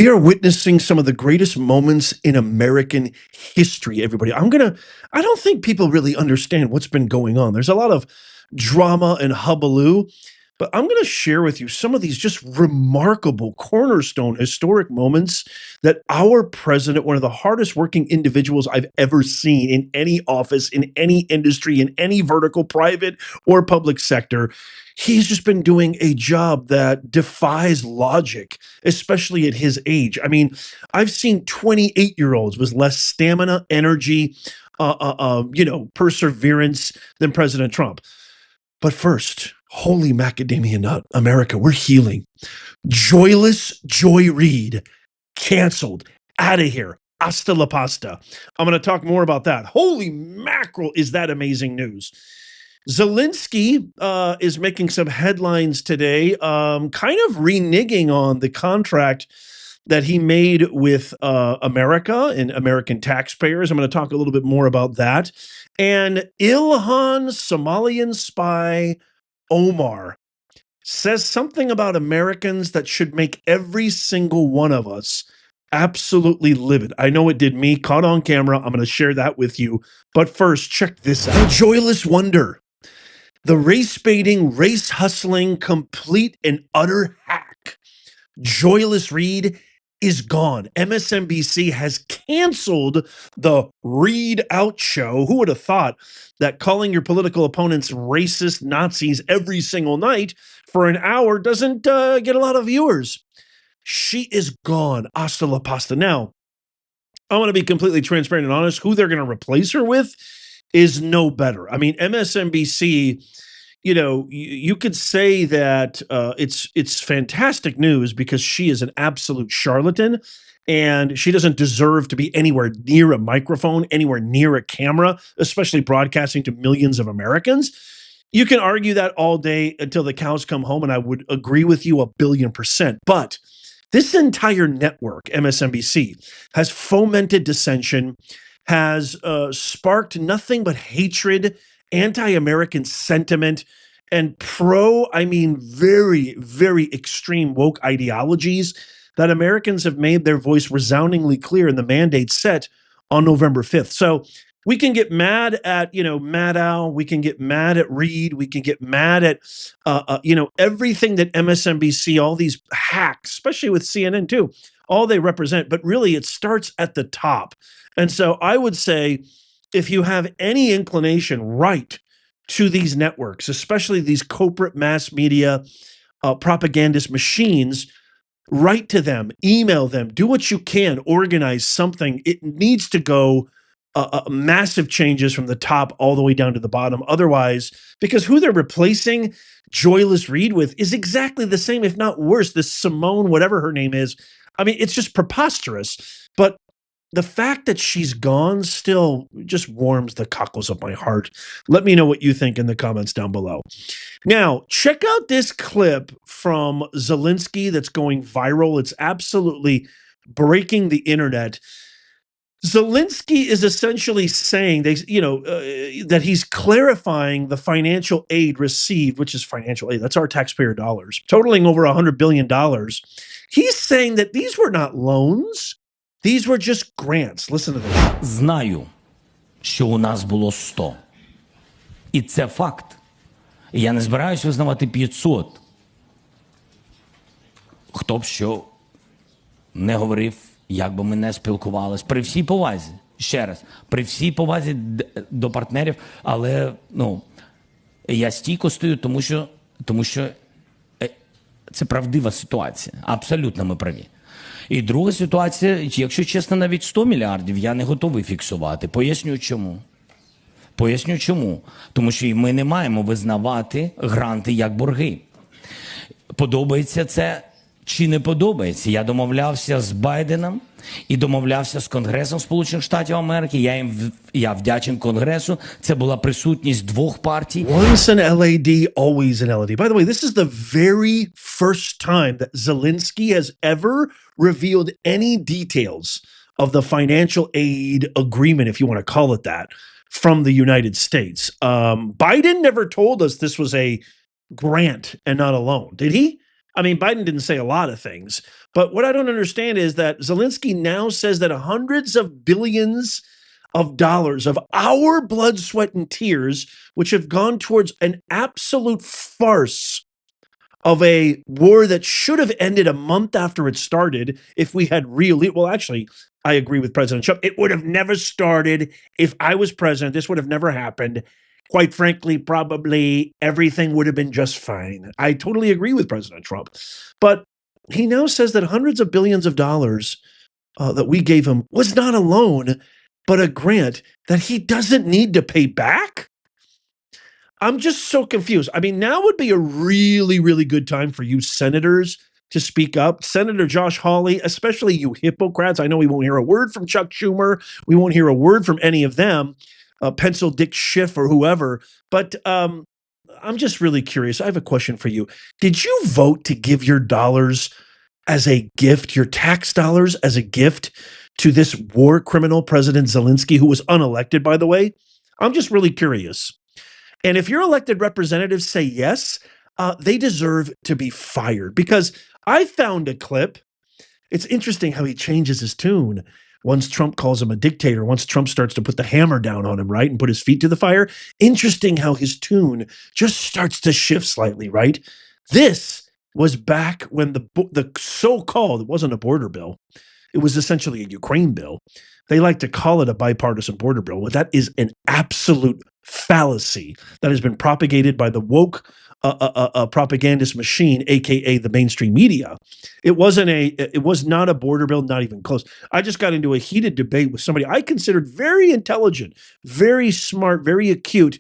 We are witnessing some of the greatest moments in American history, everybody. I don't think people really understand what's been going on. There's a lot of drama and hubbub, but I'm going to share with you some of these just remarkable cornerstone historic moments that our president, one of the hardest working individuals I've ever seen in any office, in any industry, in any vertical, private or public sector, he's just been doing a job that defies logic, especially at his age. I mean, I've seen 28-year-olds with less stamina, energy, perseverance than President Trump. But first, holy macadamia nut, America, we're healing. Joy Reid, canceled, out of here. Hasta la pasta. I'm going to talk more about that. Holy mackerel, is that amazing news? Zelensky is making some headlines today, kind of reneging on the contract that he made with America and American taxpayers. I'm going to talk a little bit more about that. And Ilhan Somalian spy Omar says something about Americans that should make every single one of us absolutely livid. I know it did me, caught on camera. I'm going to share that with you. But first, check this out. The joyless wonder. The race baiting, race hustling, complete and utter hack. Joyless Reid is gone. MSNBC has canceled the Reid Out show. Who would have thought that calling your political opponents racist Nazis every single night for an hour doesn't get a lot of viewers? She is gone. Hasta la pasta. Now, I want to be completely transparent and honest. Who they're going to replace her with is no better. I mean, MSNBC, you could say that it's fantastic news because she is an absolute charlatan and she doesn't deserve to be anywhere near a microphone, anywhere near a camera, especially broadcasting to millions of Americans. You can argue that all day until the cows come home, and I would agree with you 1,000,000,000%. But this entire network, MSNBC, has fomented dissension, has sparked nothing but hatred, anti-American sentiment, and very, very extreme woke ideologies that Americans have made their voice resoundingly clear in the mandate set on November 5th. So we can get mad at, Maddow. We can get mad at Reid. We can get mad at, everything that MSNBC, all these hacks, especially with CNN too, all they represent. But really, it starts at the top. And so I would say, if you have any inclination, write to these networks, especially these corporate mass media propagandist machines. Write to them, email them, do what you can, organize something. It needs to go massive changes from the top all the way down to the bottom. Otherwise, because who they're replacing Joyless Reid with is exactly the same, if not worse. This Simone, whatever her name is. I mean, it's just preposterous. But the fact that she's gone still just warms the cockles of my heart. Let me know what you think in the comments down below. Now, check out this clip from Zelensky that's going viral. It's absolutely breaking the internet. Zelensky is essentially saying that he's clarifying the financial aid received, which is financial aid. That's our taxpayer dollars, totaling over $100 billion. He's saying that these were not loans. These were just grants. Listen to this. Знаю, що у нас було 100. І це факт. Я не збираюсь визнавати 500. Хто б що не говорив, як би ми не спілкувалися. При всій повазі, ще раз, при всій повазі до партнерів, але, я стійко стою, тому що це правдива ситуація. Абсолютно ми праві. І друга ситуація, якщо чесно, навіть 100 мільярдів я не готовий фіксувати. Поясню чому. Тому що ми не маємо визнавати гранти як борги. Подобається це чи не подобається? Я домовлявся з Байденом і домовлявся з Конгресом Сполучених Штатів Америки. Я вдячен Конгресу. Це була присутність двох партій. Once an LAD, always an LAD. By the way, this is the very first time that Zelensky has ever revealed any details of the financial aid agreement, if you want to call it that, from the United States. Biden never told us this was a grant and not a loan, did he? I mean, Biden didn't say a lot of things, but what I don't understand is that Zelensky now says that hundreds of billions of dollars of our blood, sweat, and tears, which have gone towards an absolute farce of a war that should have ended a month after it started if we had really, well, actually, I agree with President Trump. It would have never started if I was president. This would have never happened. Quite frankly, probably everything would have been just fine. I totally agree with President Trump. But he now says that hundreds of billions of dollars that we gave him was not a loan, but a grant that he doesn't need to pay back. I'm just so confused. I mean, now would be a really, really good time for you senators to speak up. Senator Josh Hawley, especially you hypocrites. I know we won't hear a word from Chuck Schumer. We won't hear a word from any of them, Pencil Dick Schiff or whoever. But I'm just really curious. I have a question for you. Did you vote to give your dollars as a gift, your tax dollars as a gift to this war criminal, President Zelensky, who was unelected, by the way? I'm just really curious. And if your elected representatives say yes, they deserve to be fired because I found a clip. It's interesting how he changes his tune once Trump calls him a dictator, once Trump starts to put the hammer down on him, right, and put his feet to the fire. Interesting how his tune just starts to shift slightly, right? This was back when the so-called, it wasn't a border bill. It was essentially a Ukraine bill. They like to call it a bipartisan border bill. Well, that is an absolute fallacy that has been propagated by the woke propagandist machine, aka the mainstream media. It was not a border bill, not even close. I just got into a heated debate with somebody I considered very intelligent, very smart, very acute.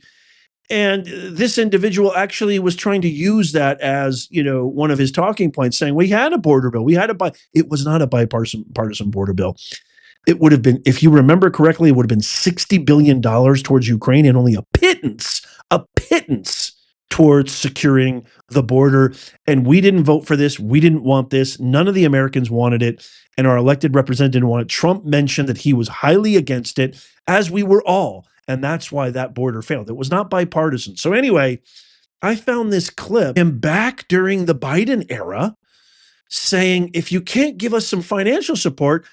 And this individual actually was trying to use that as, one of his talking points, saying we had a border bill. It was not a bipartisan border bill. It would have been, if you remember correctly, it would have been $60 billion towards Ukraine and only a pittance towards securing the border. And we didn't vote for this. We didn't want this. None of the Americans wanted it. And our elected representative didn't want it. Trump mentioned that he was highly against it, as we were all. And that's why that border failed. It was not bipartisan. So anyway, I found this clip him back during the Biden era saying, if you can't give us some financial support,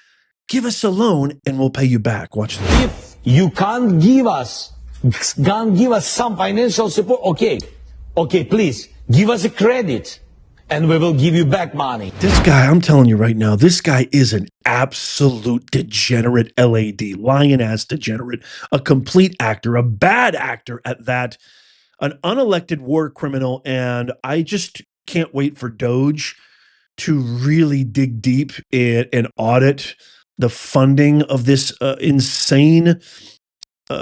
give us a loan and we'll pay you back. Watch this. If you can't give us some financial support, okay, please give us a credit and we will give you back money. This guy, I'm telling you right now, this guy is an absolute degenerate LAD, lion-ass degenerate, a complete actor, a bad actor at that, an unelected war criminal. And I just can't wait for Doge to really dig deep and audit the funding of this insane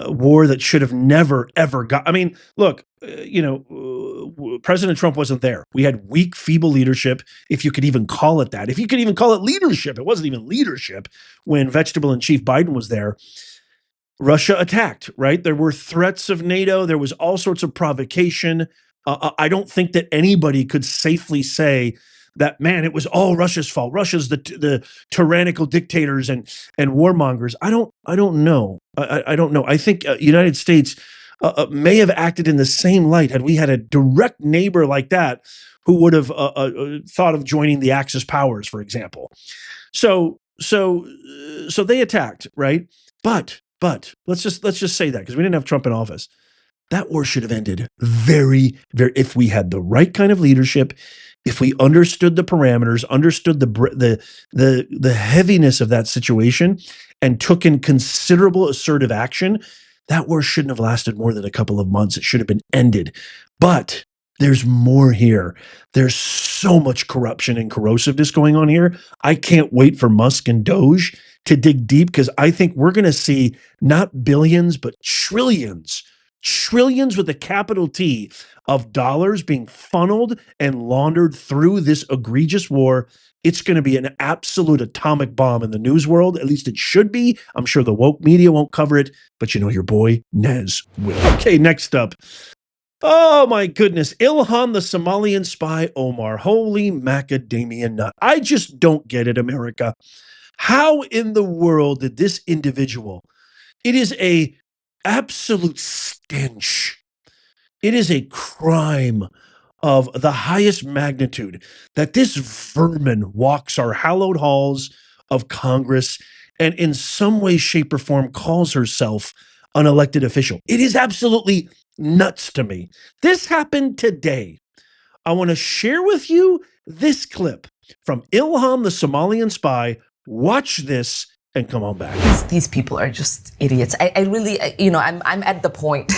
war that should have never, ever got. I mean, look, President Trump wasn't there. We had weak, feeble leadership, if you could even call it that. If you could even call it leadership, it wasn't even leadership when Vegetable in Chief Biden was there. Russia attacked, right? There were threats of NATO. There was all sorts of provocation. I don't think that anybody could safely say that, man, it was all Russia's fault. Russia's the tyrannical dictators and warmongers. I don't know. I don't know. I think United States may have acted in the same light had we had a direct neighbor like that who would have thought of joining the Axis powers, for example. So they attacked, right? But let's just say that, because we didn't have Trump in office. That war should have ended very, very, if we had the right kind of leadership, if we understood the parameters, understood the heaviness of that situation, and took in considerable assertive action. That war shouldn't have lasted more than a couple of months. It should have been ended. But there's more here. There's so much corruption and corrosiveness going on here. I can't wait for Musk and Doge to dig deep, because I think we're going to see not billions, but trillions with a capital T of dollars being funneled and laundered through this egregious war. It's going to be an absolute atomic bomb in the news world. At least it should be. I'm sure the woke media won't cover it, but your boy Nez will. Okay, next up. Oh my goodness. Ilhan the Somalian spy Omar. Holy macadamia nut. I just don't get it, America. How in the world did this individual, it is a absolute stench. It is a crime of the highest magnitude that this vermin walks our hallowed halls of Congress and in some way, shape, or form calls herself an elected official. It is absolutely nuts to me. This happened today. I want to share with you this clip from Ilhan, the Somalian spy. Watch this and come on back. These people are just idiots. I really, I'm at the point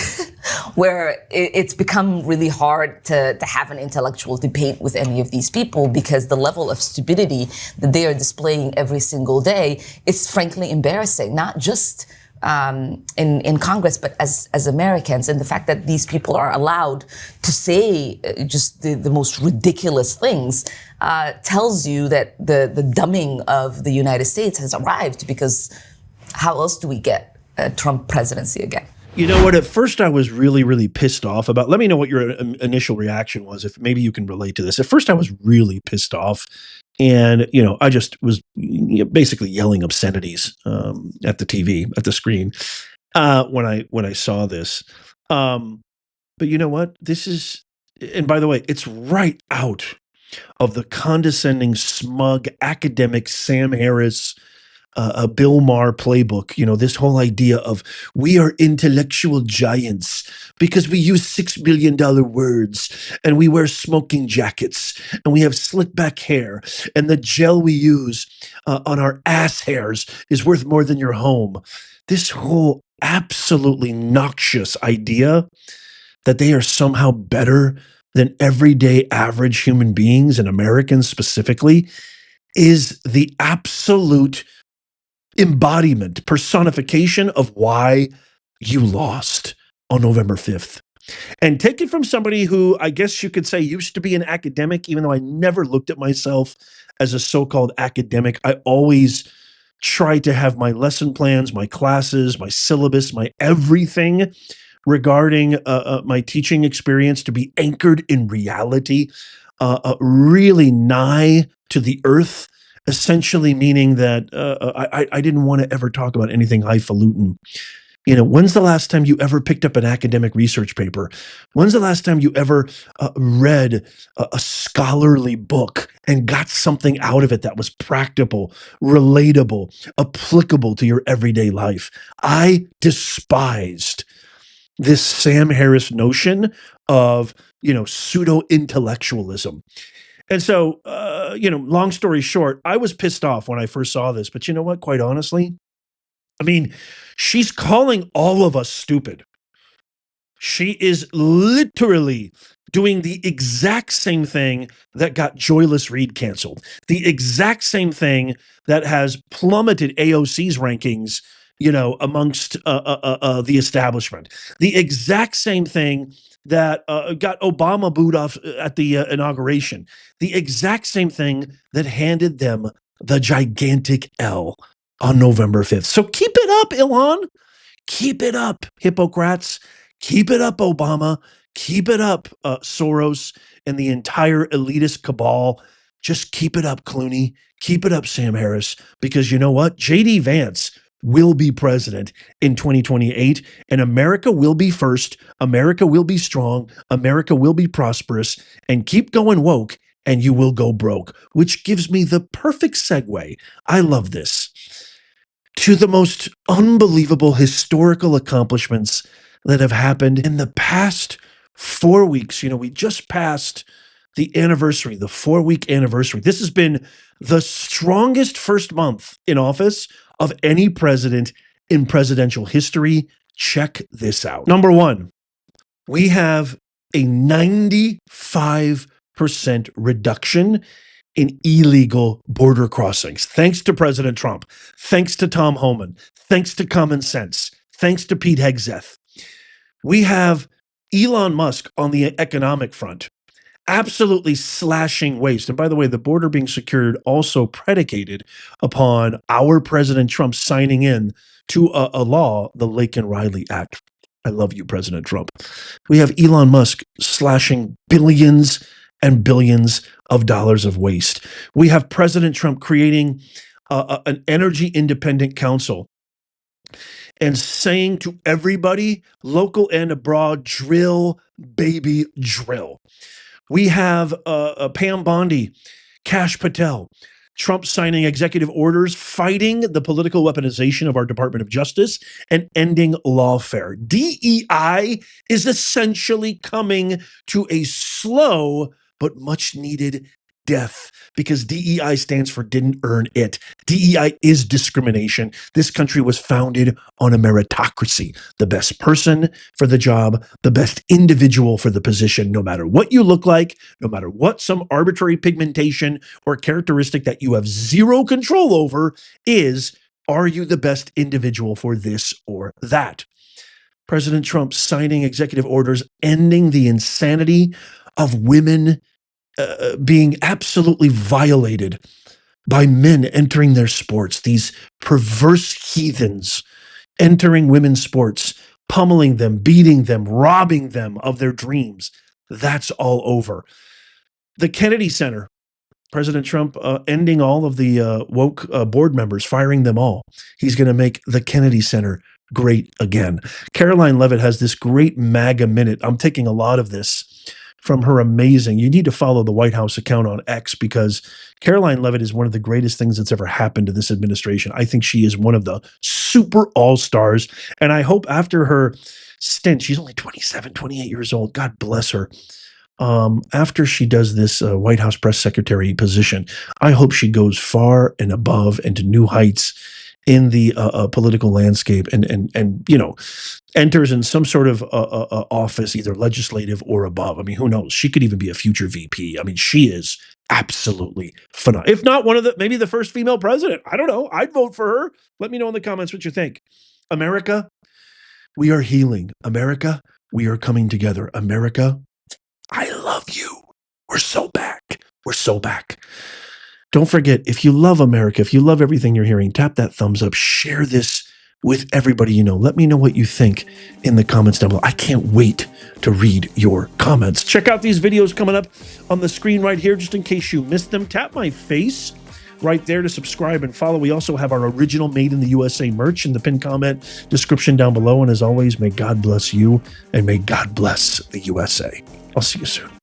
where it's become really hard to have an intellectual debate with any of these people because the level of stupidity that they are displaying every single day is frankly embarrassing, not just in Congress, but as Americans. And the fact that these people are allowed to say just the most ridiculous things tells you that the dumbing of the United States has arrived, because how else do we get a Trump presidency again? You know what? At first, I was really, really pissed off about. Let me know what your initial reaction was, if maybe you can relate to this. At first, I was really pissed off, and I just was basically yelling obscenities at the TV, at the screen, when I saw this. But you know what? This is, and by the way, it's right out of the condescending, smug, academic Sam Harris, a Bill Maher playbook. This whole idea of we are intellectual giants because we use $6 billion words and we wear smoking jackets and we have slick back hair and the gel we use on our ass hairs is worth more than your home. This whole absolutely noxious idea that they are somehow better than everyday average human beings, and Americans specifically, is the absolute embodiment, personification of why you lost on November 5th. And take it from somebody who I guess you could say used to be an academic, even though I never looked at myself as a so-called academic. I always tried to have my lesson plans, my classes, my syllabus, my everything regarding my teaching experience to be anchored in reality, really nigh to the earth, essentially meaning that I didn't want to ever talk about anything highfalutin. When's the last time you ever picked up an academic research paper? When's the last time you ever read a scholarly book and got something out of it that was practical, relatable, applicable to your everyday life? I despised this Sam Harris notion of, pseudo-intellectualism. And so, long story short, I was pissed off when I first saw this. But you know what? Quite honestly, I mean, she's calling all of us stupid. She is literally doing the exact same thing that got Joyless Reid canceled, the exact same thing that has plummeted AOC's rankings, amongst the establishment, the exact same thing that got Obama booed off at the inauguration, the exact same thing that handed them the gigantic L on November 5th. So keep it up, Ilhan. Keep it up, Hippocrates. Keep it up, Obama. Keep it up, Soros and the entire elitist cabal. Just keep it up, Clooney. Keep it up, Sam Harris, because you know what? J.D. Vance will be president in 2028, and America will be first. America will be strong. America will be prosperous. And keep going woke, and you will go broke, which gives me the perfect segue. I love this. To the most unbelievable historical accomplishments that have happened in the past 4 weeks. We just passed the anniversary, the 4-week anniversary. This has been the strongest first month in office of any president in presidential history. Check this out. Number one, we have a 95% reduction in illegal border crossings, thanks to President Trump, thanks to Tom Homan, thanks to common sense, thanks to Pete Hegseth. We have Elon Musk on the economic front, absolutely slashing waste. And by the way, the border being secured also predicated upon our President Trump signing in to a law, the Laken Riley Act. I love you, President Trump. We have Elon Musk slashing billions and billions of dollars of waste. We have President Trump creating an energy independent council and saying to everybody, local and abroad, drill, baby, drill. We have Pam Bondi, Kash Patel, Trump signing executive orders, fighting the political weaponization of our Department of Justice, and ending lawfare. DEI is essentially coming to a slow but much needed death because DEI stands for didn't earn it. DEI is discrimination. This country was founded on a meritocracy. The best person for the job, the best individual for the position, no matter what you look like, no matter what some arbitrary pigmentation or characteristic that you have zero control over is, are you the best individual for this or that? President Trump signing executive orders ending the insanity of women being absolutely violated by men entering their sports, these perverse heathens entering women's sports, pummeling them, beating them, robbing them of their dreams. That's all over. The Kennedy Center, President Trump ending all of the woke board members, firing them all. He's going to make the Kennedy Center great again. Caroline Levitt has this great MAGA minute. I'm taking a lot of this from her amazing. You need to follow the White House account on X because Caroline Levitt is one of the greatest things that's ever happened to this administration. I think she is one of the super all-stars. And I hope after her stint, she's only 27, 28 years old. God bless her. After she does this White House press secretary position, I hope she goes far and above and to new heights in the political landscape and you know, enters in some sort of office, either legislative or above. I mean, who knows? She could even be a future VP. I mean, she is absolutely phenomenal. If not one of the, maybe the first female president. I don't know. I'd vote for her. Let me know in the comments what you think. America, we are healing. America, we are coming together. America, I love you. We're so back. We're so back. Don't forget, if you love America, if you love everything you're hearing, tap that thumbs up, share this with everybody you know. Let me know what you think in the comments down below. I can't wait to read your comments. Check out these videos coming up on the screen right here, just in case you missed them. Tap my face right there to subscribe and follow. We also have our original Made in the USA merch in the pinned comment description down below. And as always, may God bless you and may God bless the USA. I'll see you soon.